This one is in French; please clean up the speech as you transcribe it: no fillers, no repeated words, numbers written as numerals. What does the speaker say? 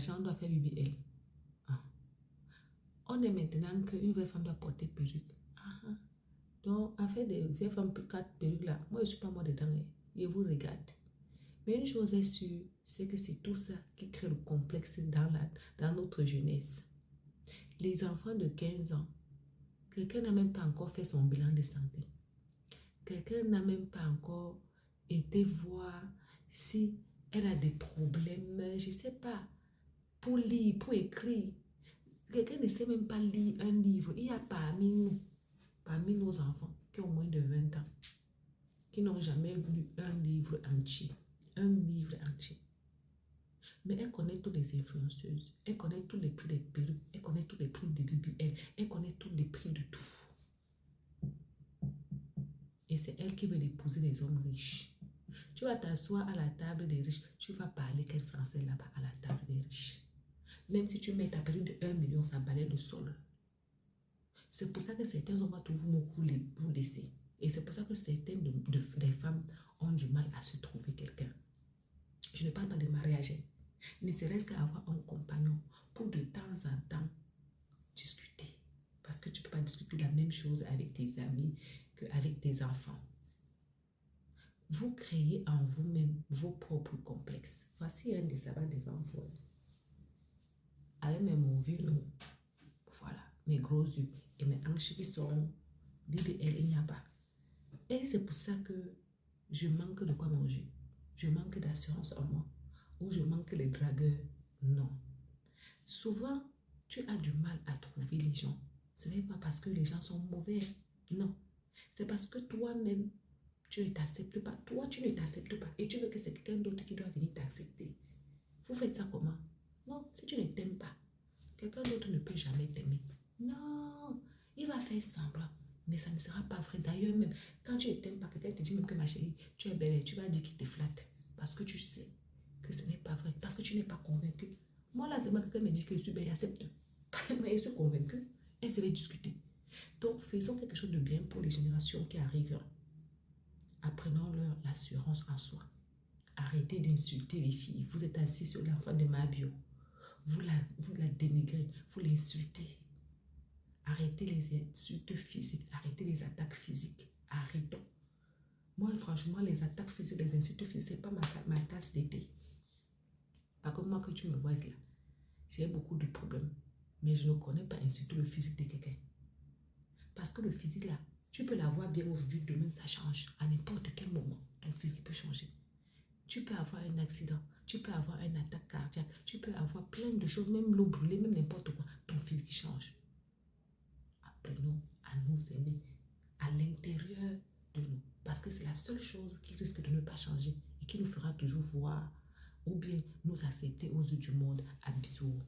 l'argent, on doit faire BBL. Ah. On est maintenant qu'une vraie femme doit porter perruque. Ah. Donc, en fait, des vieilles femmes 4 perruques là, moi je ne suis pas moi dedans. Je vous regarde. Mais une chose est sûre, c'est que c'est tout ça qui crée le complexe dans notre jeunesse. Les enfants de 15 ans, quelqu'un n'a même pas encore fait son bilan de santé. Quelqu'un n'a même pas encore été voir si elle a des problèmes, je ne sais pas, pour lire, pour écrire. Quelqu'un ne sait même pas lire un livre. Il y a parmi nos enfants qui ont moins de 20 ans, qui n'ont jamais lu un livre entier. Un livre entier. Mais elle connaît toutes les influenceuses. Elle connaît tous les prix des perruques. Elle connaît tous les prix des BBL. Elle connaît tous les prix de tout. Et c'est elle qui veut épouser les hommes riches. Tu vas t'asseoir à la table des riches. Tu vas parler quel français là-bas à la table des riches. Même si tu mets ta perruque de 1 million, ça balaye le sol. C'est pour ça que certains hommes vont toujours vous laisser. Et c'est pour ça que certaines des femmes ont du mal à se trouver quelqu'un. Je ne parle pas de mariage. Ne serait-ce qu'avoir un compagnon pour de temps en temps discuter. Parce que tu ne peux pas discuter la même chose avec tes amis qu'avec tes enfants. Vous créez en vous-même vos propres complexes. Voici un des sabbats devant vous. Avec mes mouvures, voilà, mes gros yeux et mes hanches qui sont BBL, il n'y a pas. Et c'est pour ça que je manque de quoi manger. Je manque d'assurance en moi. Ou je manque les dragueurs. Non. Souvent, tu as du mal à trouver les gens. Ce n'est pas parce que les gens sont mauvais. Non. C'est parce que toi-même, tu ne t'acceptes pas. Toi, tu ne t'acceptes pas. Et tu veux que c'est quelqu'un d'autre qui doit venir t'accepter. Vous faites ça comment? Non, si tu ne t'aimes pas, quelqu'un d'autre ne peut jamais t'aimer. Non, il va faire semblant. Mais ça ne sera pas vrai. D'ailleurs, même quand tu ne t'aimes pas, quelqu'un te dit même que ma chérie, tu es belle, tu vas dire qu'il te flatte. Parce que tu sais que ce n'est pas vrai. Parce que tu n'es pas convaincu. Moi, là, c'est moi quelqu'un me dit que je suis belle, j'accepte. Mais je suis convaincue. Et je vais discuter. Donc, faisons quelque chose de bien pour les générations qui arrivent. Apprenons-leur l'assurance en soi. Arrêtez d'insulter les filles. Vous êtes assis sur l'enfant de Mabio. Vous la dénigrez, vous l'insultez. Arrêtez les insultes physiques, arrêtez les attaques physiques. Arrêtons. Moi, franchement, les attaques physiques, les insultes physiques, ce n'est pas ma tasse d'été. Par contre, moi, que tu me vois là, j'ai beaucoup de problèmes. Mais je ne connais pas insulter le physique de quelqu'un. Parce que le physique là, tu peux l'avoir bien aujourd'hui, demain ça change. À n'importe quel moment, ton physique peut changer. Tu peux avoir un accident, tu peux avoir une attaque cardiaque, tu peux avoir plein de choses, même l'eau brûlée, même n'importe quoi. Ton physique change. Apprenons à nous aimer à l'intérieur de nous. Parce que c'est la seule chose qui risque de ne pas changer et qui nous fera toujours voir ou bien nous accepter aux yeux du monde à bisous.